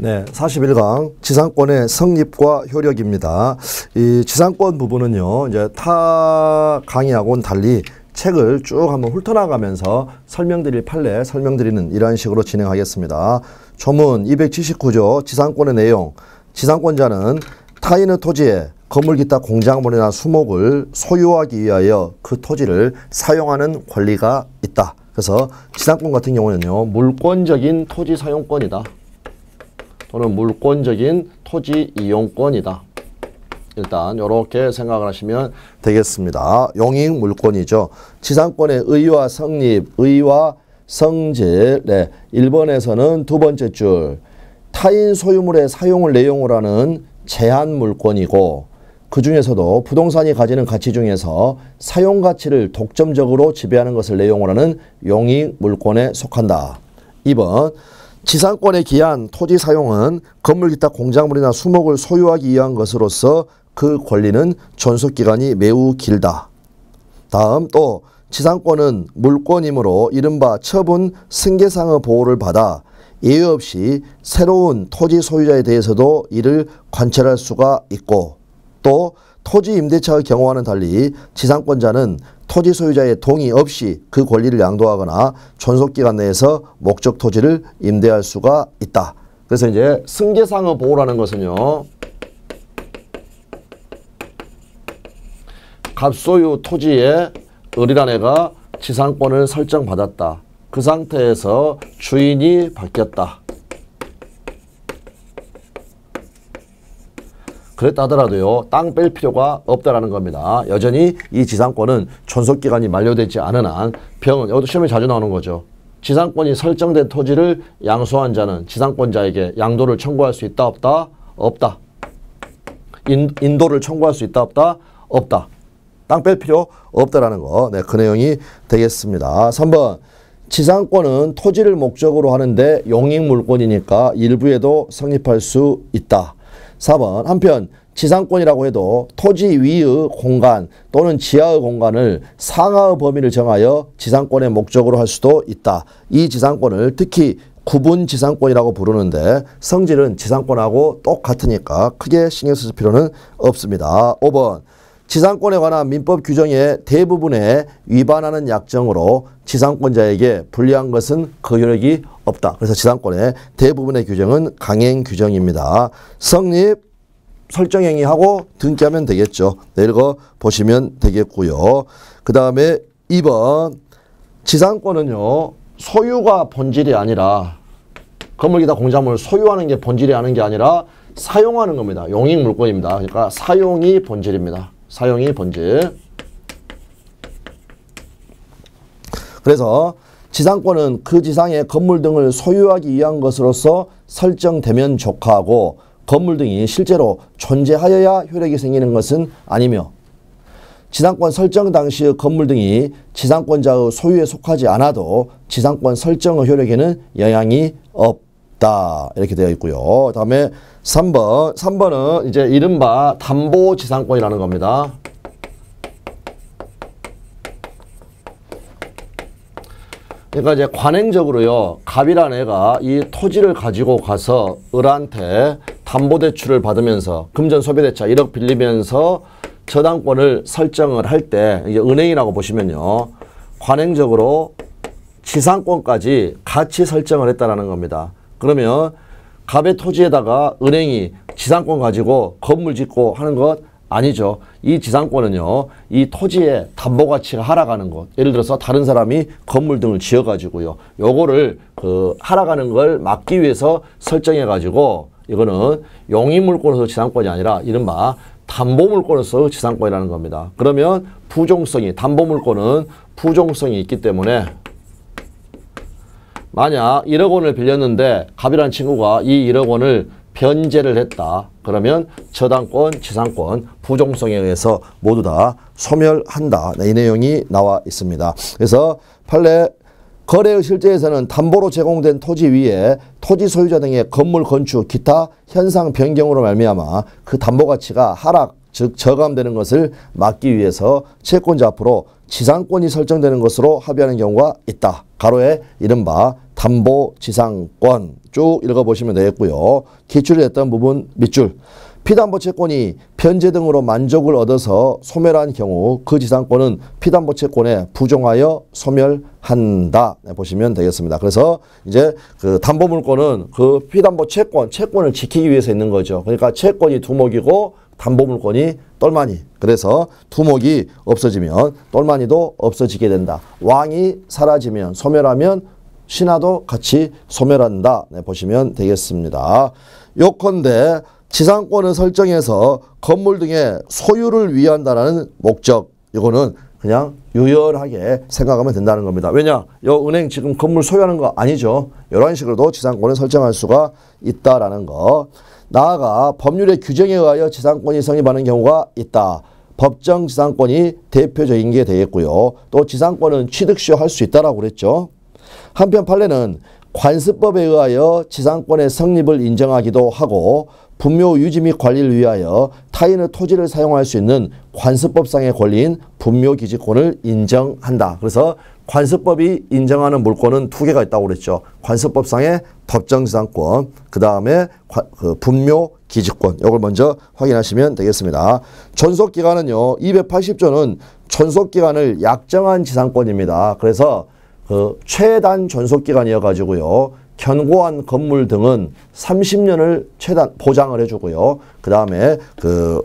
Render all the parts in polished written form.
네, 41강 지상권의 성립과 효력입니다. 이 지상권 부분은요, 이제 타 강의하고는 달리 책을 쭉 한번 훑어나가면서 설명드릴 판례 설명드리는 이러한 식으로 진행하겠습니다. 조문 279조 지상권의 내용. 지상권자는 타인의 토지에 건물 기타 공작물이나 수목을 소유하기 위하여 그 토지를 사용하는 권리가 있다. 그래서 지상권 같은 경우는요, 물권적인 토지 사용권이다. 또는 물권적인 토지 이용권이다. 일단 이렇게 생각을 하시면 되겠습니다. 용익 물권이죠. 지상권의 의의와 성립, 의의와 성질. 네, 1번에서는 두 번째 줄 타인 소유물의 사용을 내용으로 하는 제한 물권이고, 그 중에서도 부동산이 가지는 가치 중에서 사용 가치를 독점적으로 지배하는 것을 내용으로 하는 용익 물권에 속한다. 2번 지상권에 기한 토지 사용은 건물 기타 공작물이나 수목을 소유하기 위한 것으로서 그 권리는 존속기간이 매우 길다. 다음 또 지상권은 물권이므로 이른바 처분 승계상의 보호를 받아 예외 없이 새로운 토지 소유자에 대해서도 이를 관철할 수가 있고, 또 토지 임대차의 경우와는 달리 지상권자는 토지 소유자의 동의 없이 그 권리를 양도하거나 존속기간 내에서 목적 토지를 임대할 수가 있다. 그래서 이제 승계상의 보호라는 것은요, 갑소유 토지에 을이란 애가 지상권을 설정받았다. 그 상태에서 주인이 바뀌었다. 그랬다 하더라도요, 땅 뺄 필요가 없다라는 겁니다. 여전히 이 지상권은 존속기간이 만료되지 않은 한 병은, 이것도 시험에 자주 나오는 거죠. 지상권이 설정된 토지를 양수한 자는 지상권자에게 양도를 청구할 수 있다 없다? 없다. 인도를 청구할 수 있다 없다? 없다. 땅 뺄 필요 없다라는 거. 네, 그 내용이 되겠습니다. 3번 지상권은 토지를 목적으로 하는데 용익물권이니까 일부에도 성립할 수 있다. 4번 한편 지상권이라고 해도 토지 위의 공간 또는 지하의 공간을 상하의 범위를 정하여 지상권의 목적으로 할 수도 있다. 이 지상권을 특히 구분 지상권이라고 부르는데 성질은 지상권하고 똑같으니까 크게 신경 쓸 필요는 없습니다. 5번 지상권에 관한 민법 규정의 대부분에 위반하는 약정으로 지상권자에게 불리한 것은 그 효력이 없다. 그래서 지상권의 대부분의 규정은 강행 규정입니다. 성립, 설정행위하고 등기하면 되겠죠. 네, 읽어 보시면 되겠고요. 그 다음에 2번 지상권은요, 소유가 본질이 아니라 건물 기타 공작물을 소유하는 게 본질이 아닌 게 아니라 사용하는 겁니다. 용익 물권입니다. 그러니까 사용이 본질입니다. 사용이 본질. 그래서 지상권은 그 지상의 건물 등을 소유하기 위한 것으로서 설정되면 족하고 건물 등이 실제로 존재하여야 효력이 생기는 것은 아니며, 지상권 설정 당시의 건물 등이 지상권자의 소유에 속하지 않아도 지상권 설정의 효력에는 영향이 없다. 이렇게 되어 있고요. 다음에 3번은 이제 이른바 담보 지상권이라는 겁니다. 그러니까 이제 관행적으로요, 갑이라는 애가 이 토지를 가지고 가서 을한테 담보대출을 받으면서 금전 소비대차 1억 빌리면서 저당권을 설정을 할 때, 이게 은행이라고 보시면요, 관행적으로 지상권까지 같이 설정을 했다라는 겁니다. 그러면 갑의 토지에다가 은행이 지상권 가지고 건물 짓고 하는 것 아니죠. 이 지상권은요, 이 토지의 담보 가치가 하락하는 것. 예를 들어서 다른 사람이 건물 등을 지어가지고요, 요거를 하락하는 걸 막기 위해서 설정해가지고, 이거는 용익물권으로서 지상권이 아니라 이른바 담보물권으로서 지상권이라는 겁니다. 그러면 부종성이, 담보물권은 부종성이 있기 때문에 만약 1억 원을 빌렸는데 갑이라는 친구가 이 1억 원을 변제를 했다. 그러면 저당권, 지상권, 부종성에 의해서 모두 다 소멸한다. 네, 이 내용이 나와 있습니다. 그래서 판례 거래의 실제에서는 담보로 제공된 토지 위에 토지 소유자 등의 건물 건축, 기타 현상 변경으로 말미암아 그 담보 가치가 하락, 즉 저감되는 것을 막기 위해서 채권자 앞으로 지상권이 설정되는 것으로 합의하는 경우가 있다. 가로에 이른바 담보지상권 쭉 읽어보시면 되겠고요. 기출이 됐던 부분 밑줄. 피담보채권이 변제 등으로 만족을 얻어서 소멸한 경우 그 지상권은 피담보채권에 부종하여 소멸한다. 네, 보시면 되겠습니다. 그래서 이제 그 담보물권은 그 피담보채권을 지키기 위해서 있는 거죠. 그러니까 채권이 두목이고 담보물권이 똘마니. 그래서 두목이 없어지면 똘마니도 없어지게 된다. 왕이 사라지면 소멸하면 신하도 같이 소멸한다. 네, 보시면 되겠습니다. 요컨대 지상권을 설정해서 건물 등의 소유를 위한다는 목적. 이거는 그냥 유연하게 생각하면 된다는 겁니다. 왜냐? 요 은행 지금 건물 소유하는 거 아니죠. 이런 식으로도 지상권을 설정할 수가 있다라는 거. 나아가 법률의 규정에 의하여 지상권이 성립하는 경우가 있다. 법정 지상권이 대표적인 게 되겠고요. 또 지상권은 취득시효 할 수 있다라고 그랬죠. 한편 판례는 관습법에 의하여 지상권의 성립을 인정하기도 하고 분묘 유지 및 관리를 위하여 타인의 토지를 사용할 수 있는 관습법상의 권리인 분묘기지권을 인정한다. 그래서 관습법이 인정하는 물권은 두 개가 있다고 그랬죠. 관습법상의 법정지상권, 그 다음에 분묘기지권. 이걸 먼저 확인하시면 되겠습니다. 존속기간은요. 280조는 존속기간을 약정한 지상권입니다. 그래서 그 최단 존속기간이어 가지고요. 견고한 건물 등은 30년을 최단 보장을 해주고요. 그 다음에 그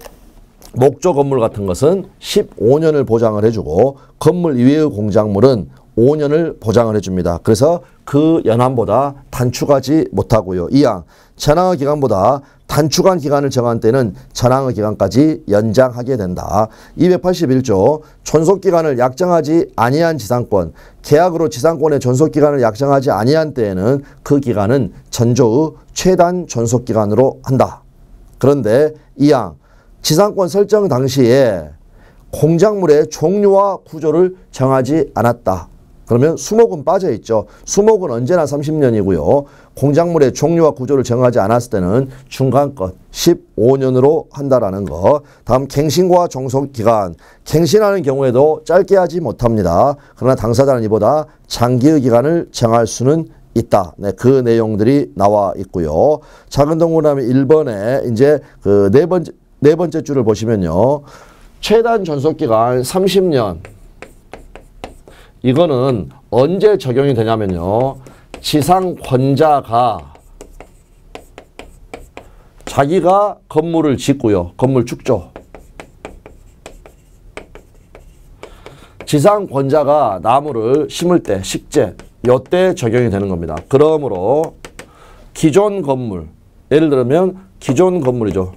목조 건물 같은 것은 15년을 보장을 해주고 건물 이외의 공작물은 5년을 보장을 해줍니다. 그래서 그 연한보다 단축하지 못하고요. 이항 전항의 기간보다 단축한 기간을 정한 때는 전항의 기간까지 연장하게 된다. 281조 존속기간을 약정하지 아니한 지상권, 계약으로 지상권의 존속기간을 약정하지 아니한 때에는 그 기간은 전조의 최단 존속기간으로 한다. 그런데 이항 지상권 설정 당시에 공작물의 종류와 구조를 정하지 않았다. 그러면 수목은 빠져있죠. 수목은 언제나 30년이고요. 공작물의 종류와 구조를 정하지 않았을 때는 중간권 15년으로 한다라는 거. 다음 갱신과 종속기간. 갱신하는 경우에도 짧게 하지 못합니다. 그러나 당사자는 이보다 장기의 기간을 정할 수는 있다. 네, 그 내용들이 나와 있고요. 작은 동그라미 1번에 이제 그 네 번째 줄을 보시면요. 최단 존속기간 30년. 이거는 언제 적용이 되냐면요. 지상권자가 자기가 건물을 짓고요. 건물 축조. 지상권자가 나무를 심을 때, 식재, 요때 적용이 되는 겁니다. 그러므로 기존 건물, 예를 들면 기존 건물이죠.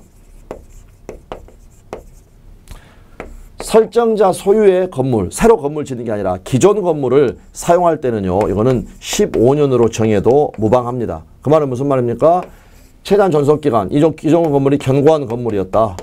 설정자 소유의 건물, 새로 건물 짓는 게 아니라 기존 건물을 사용할 때는요. 이거는 15년으로 정해도 무방합니다. 그 말은 무슨 말입니까? 최단 존속기간, 기존 건물이 견고한 건물이었다.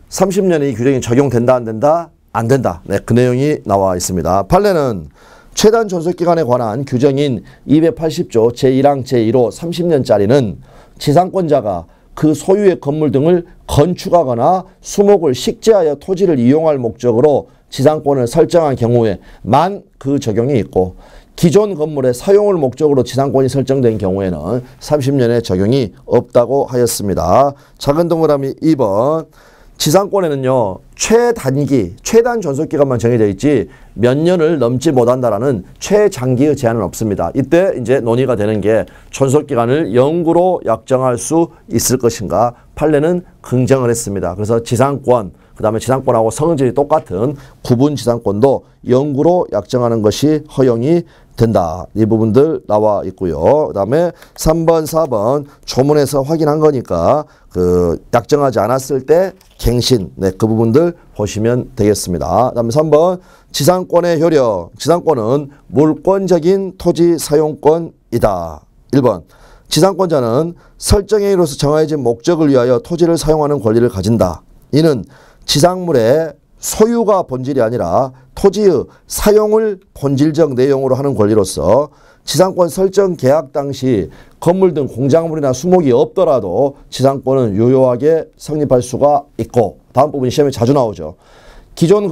30년의 이 규정이 적용된다 안 된다? 안 된다. 네, 그 내용이 나와 있습니다. 판례는 최단 존속기간에 관한 규정인 280조 제1항 제1호 30년짜리는 지상권자가 그 소유의 건물 등을 건축하거나 수목을 식재하여 토지를 이용할 목적으로 지상권을 설정한 경우에만 그 적용이 있고 기존 건물의 사용을 목적으로 지상권이 설정된 경우에는 30년의 적용이 없다고 하였습니다. 작은 동그라미 2번. 지상권에는요. 최단 존속기간만 정해져 있지 몇 년을 넘지 못한다라는 최장기의 제한은 없습니다. 이때 이제 논의가 되는 게 존속기간을 영구로 약정할 수 있을 것인가. 판례는 긍정을 했습니다. 그래서 지상권, 그 다음에 지상권하고 성질이 똑같은 구분 지상권도 영구로 약정하는 것이 허용이 된다. 이 부분들 나와 있고요. 그 다음에 3번, 4번 조문에서 확인한 거니까 그 약정하지 않았을 때 갱신, 네, 그 부분들 보시면 되겠습니다. 그 다음에 3번 지상권의 효력. 지상권은 물권적인 토지 사용권이다. 1번 지상권자는 설정에 의해서 정해진 목적을 위하여 토지를 사용하는 권리를 가진다. 이는 지상물의 소유가 본질이 아니라 토지의 사용을 본질적 내용으로 하는 권리로서 지상권 설정 계약 당시 건물 등 공작물이나 수목이 없더라도 지상권은 유효하게 성립할 수가 있고, 다음 부분이 시험에 자주 나오죠. 기존의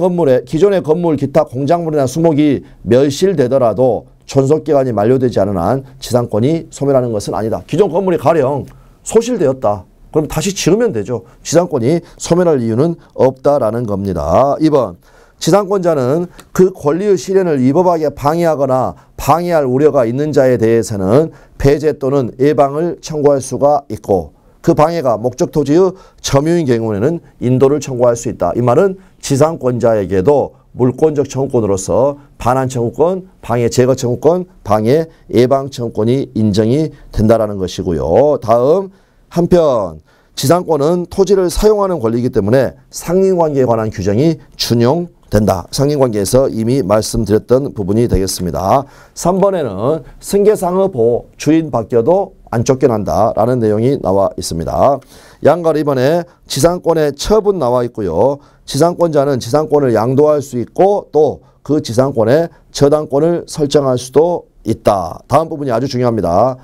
건물, 기타 공작물이나 수목이 멸실되더라도 존속기간이 만료되지 않은 한 지상권이 소멸하는 것은 아니다. 기존 건물이 가령 소실되었다. 그럼 다시 지으면 되죠. 지상권이 소멸할 이유는 없다라는 겁니다. 2번. 지상권자는 그 권리의 실현을 위법하게 방해하거나 방해할 우려가 있는 자에 대해서는 배제 또는 예방을 청구할 수가 있고 그 방해가 목적 토지의 점유인 경우에는 인도를 청구할 수 있다. 이 말은 지상권자에게도 물권적 청구권으로서 반환 청구권, 방해 제거 청구권, 방해 예방 청구권이 인정이 된다라는 것이고요. 다음 한편 지상권은 토지를 사용하는 권리이기 때문에 상린관계에 관한 규정이 준용된다. 상린관계에서 이미 말씀드렸던 부분이 되겠습니다. 3번에는 승계상의 보호, 주인 바뀌어도 안 쫓겨난다라는 내용이 나와 있습니다. 양가로 이번에 지상권의 처분 나와 있고요. 지상권자는 지상권을 양도할 수 있고 또 그 지상권의 저당권을 설정할 수도 있다. 다음 부분이 아주 중요합니다.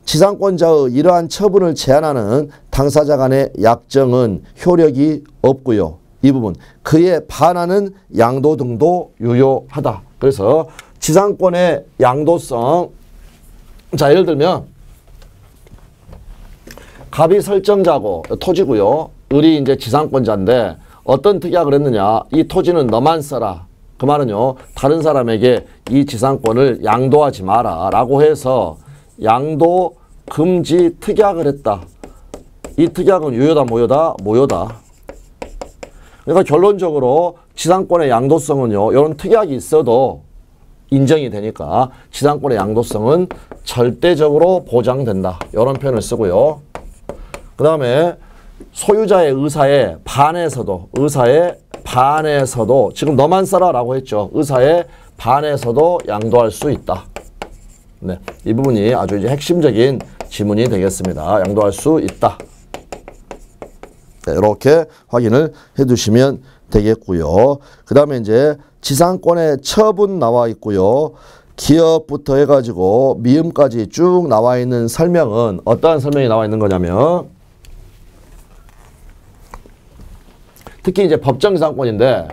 지상권자의 이러한 처분을 제한하는 당사자 간의 약정은 효력이 없고요. 이 부분 그에 반하는 양도 등도 유효하다. 그래서 지상권의 양도성, 자 예를 들면 갑이 설정자고 토지고요. 을이 이제 지상권자인데 어떤 특약을 했느냐. 이 토지는 너만 써라. 그 말은요. 다른 사람에게 이 지상권을 양도하지 마라 라고 해서 양도 금지 특약을 했다. 이 특약은 유효다 무효다? 무효다. 그러니까 결론적으로 지상권의 양도성은요. 이런 특약이 있어도 인정이 되니까 지상권의 양도성은 절대적으로 보장된다. 이런 표현을 쓰고요. 그 다음에 소유자의 의사에 반해서도 지금 너만 써라 라고 했죠. 의사에 반해서도 양도할 수 있다. 네, 이 부분이 아주 이제 핵심적인 지문이 되겠습니다. 양도할 수 있다. 네, 이렇게 확인을 해 두시면 되겠고요. 그 다음에 이제 지상권의 처분 나와 있고요. 기업부터 해가지고 미음까지 쭉 나와 있는 설명은 어떠한 설명이 나와 있는 거냐면 특히 이제 법정지상권인데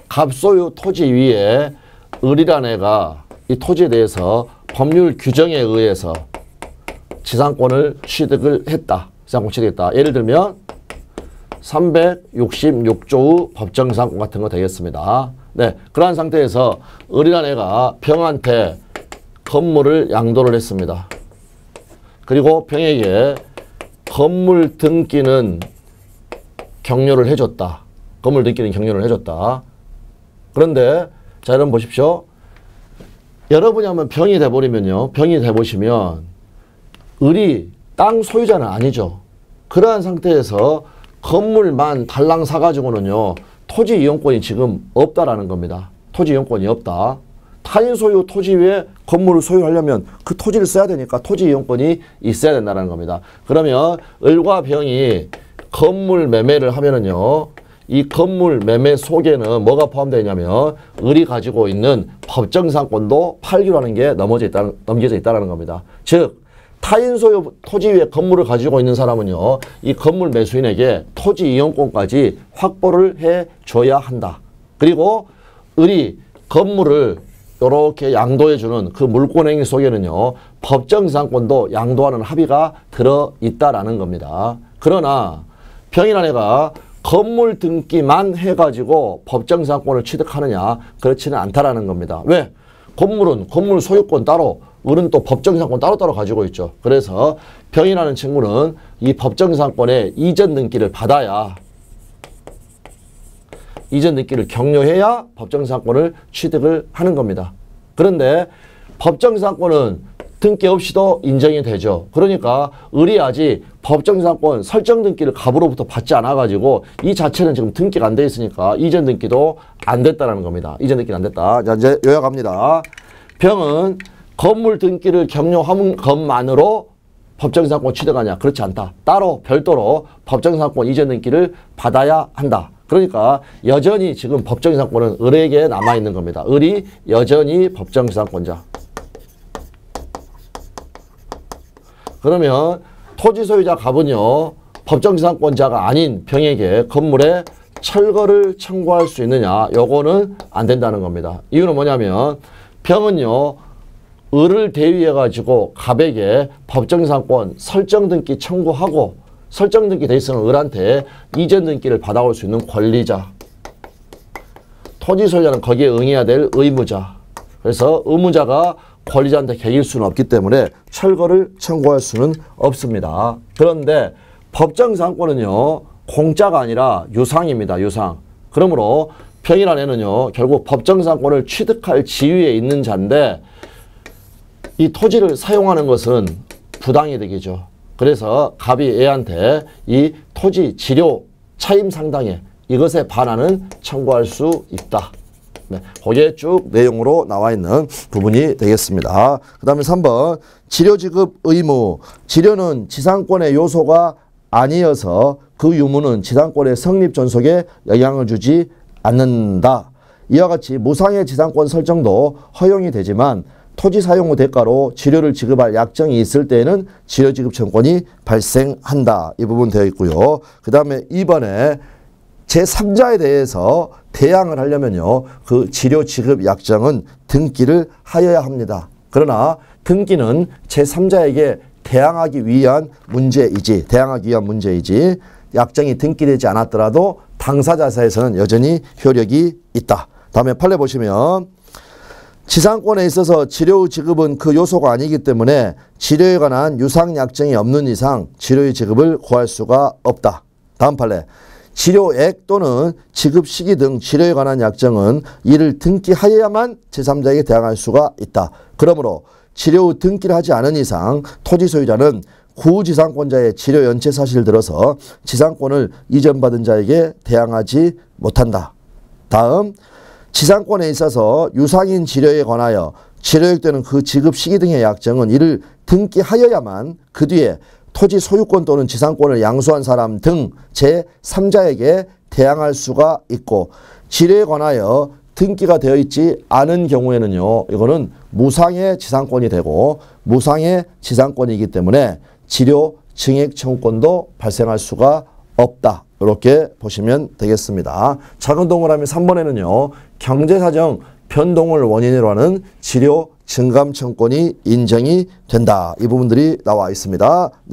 갑소유 토지 위에 을이라는 애가 이 토지에 대해서 법률 규정에 의해서 지상권을 취득을 했다. 지상권 취득했다. 예를 들면 366조의 법정지상권 같은 거 되겠습니다. 네, 그러한 상태에서 을이라는 애가 병한테 건물을 양도를 했습니다. 그리고 병에게 건물 등기는 격려를 해줬다. 건물 등기는 격려를 해줬다. 그런데 자 여러분 보십시오. 여러분이 한번 병이 돼버리면요. 병이 돼보시면 을이 땅 소유자는 아니죠. 그러한 상태에서 건물만 달랑 사가지고는요. 토지 이용권이 지금 없다라는 겁니다. 토지 이용권이 없다. 타인 소유 토지 위에 건물을 소유하려면 그 토지를 써야 되니까 토지 이용권이 있어야 된다는 겁니다. 그러면 을과 병이 건물 매매를 하면은요. 이 건물 매매 속에는 뭐가 포함되어 있냐면 을이 가지고 있는 법정지상권도 팔기로 하는 게 넘겨져 있다는 겁니다. 즉 타인 소유 토지 위에 건물을 가지고 있는 사람은요. 이 건물 매수인에게 토지 이용권까지 확보를 해줘야 한다. 그리고 을이 건물을 이렇게 양도해주는 그 물권행위 속에는요. 법정지상권도 양도하는 합의가 들어있다라는 겁니다. 그러나 병이라는 애가 건물 등기만 해가지고 법정지상권을 취득하느냐? 그렇지는 않다라는 겁니다. 왜? 건물은 건물 소유권 따로, 을은 또 법정지상권 따로따로 가지고 있죠. 그래서 병이라는 친구는 이 법정지상권의 이전 등기를 받아야, 이전 등기를 격려해야 법정지상권을 취득을 하는 겁니다. 그런데 법정지상권은 등기 없이도 인정이 되죠. 그러니까 을이 아직 법정지상권 설정 등기를 갑으로부터 받지 않아가지고 이 자체는 지금 등기가 안 돼 있으니까 이전 등기도 안 됐다라는 겁니다. 이전 등기는 안 됐다. 자, 이제 요약합니다. 병은 건물 등기를 격려한 것만으로 법정지상권 취득하냐? 그렇지 않다. 따로 별도로 법정지상권 이전 등기를 받아야 한다. 그러니까 여전히 지금 법정지상권은 을에게 남아있는 겁니다. 을이 여전히 법정지상권자. 그러면 토지 소유자 갑은요. 법정지상권자가 아닌 병에게 건물에 철거를 청구할 수 있느냐? 요거는 안 된다는 겁니다. 이유는 뭐냐면 병은요, 을을 대위해 가지고 갑에게 법정지상권 설정 등기 청구하고 설정 등기 돼 있으면 을한테 이전 등기를 받아올 수 있는 권리자. 토지 소유자는 거기에 응해야 될 의무자. 그래서 의무자가 권리자한테 개길 수는 없기 때문에 철거를 청구할 수는 없습니다. 그런데 법정지상권은요, 공짜가 아니라 유상입니다. 유상. 그러므로 병이라는 애는요, 결국 법정지상권을 취득할 지위에 있는 자인데 이 토지를 사용하는 것은 부당이득이죠. 그래서 갑이 애한테 이 토지 지료 차임 상당에 이것에 반하는 청구할 수 있다. 네, 거기에 쭉 내용으로 나와 있는 부분이 되겠습니다. 그 다음에 3번 지료 지급 의무. 지료는 지상권의 요소가 아니어서 그 유무는 지상권의 성립 존속에 영향을 주지 않는다. 이와 같이 무상의 지상권 설정도 허용이 되지만 토지 사용 후 대가로 지료를 지급할 약정이 있을 때에는 지료 지급 청구권이 발생한다. 이 부분 되어 있고요. 그 다음에 2번에 제3자에 대해서 대항을 하려면요, 그 지료 지급 약정은 등기를 하여야 합니다. 그러나 등기는 제3자에게 대항하기 위한 문제이지, 약정이 등기되지 않았더라도 당사자사에서는 여전히 효력이 있다. 다음에 판례 보시면 지상권에 있어서 지료 지급은 그 요소가 아니기 때문에 지료에 관한 유상 약정이 없는 이상 지료의 지급을 구할 수가 없다. 다음 판례. 지료액 또는 지급 시기 등 지료에 관한 약정은 이를 등기하여야만 제3자에게 대항할 수가 있다. 그러므로 지료 후 등기를 하지 않은 이상 토지 소유자는 구지상권자의 지료 연체 사실을 들어서 지상권을 이전받은 자에게 대항하지 못한다. 다음, 지상권에 있어서 유상인 지료에 관하여 지료액 또는 그 지급 시기 등의 약정은 이를 등기하여야만 그 뒤에 토지 소유권 또는 지상권을 양수한 사람 등 제3자에게 대항할 수가 있고, 지료에 관하여 등기가 되어 있지 않은 경우에는요, 이거는 무상의 지상권이 되고 무상의 지상권이기 때문에 지료 증액 청구권도 발생할 수가 없다. 이렇게 보시면 되겠습니다. 작은 동그라미 3번에는요, 경제사정 변동을 원인으로 하는 지료 증감 청구권이 인정이 된다. 이 부분들이 나와 있습니다. 네.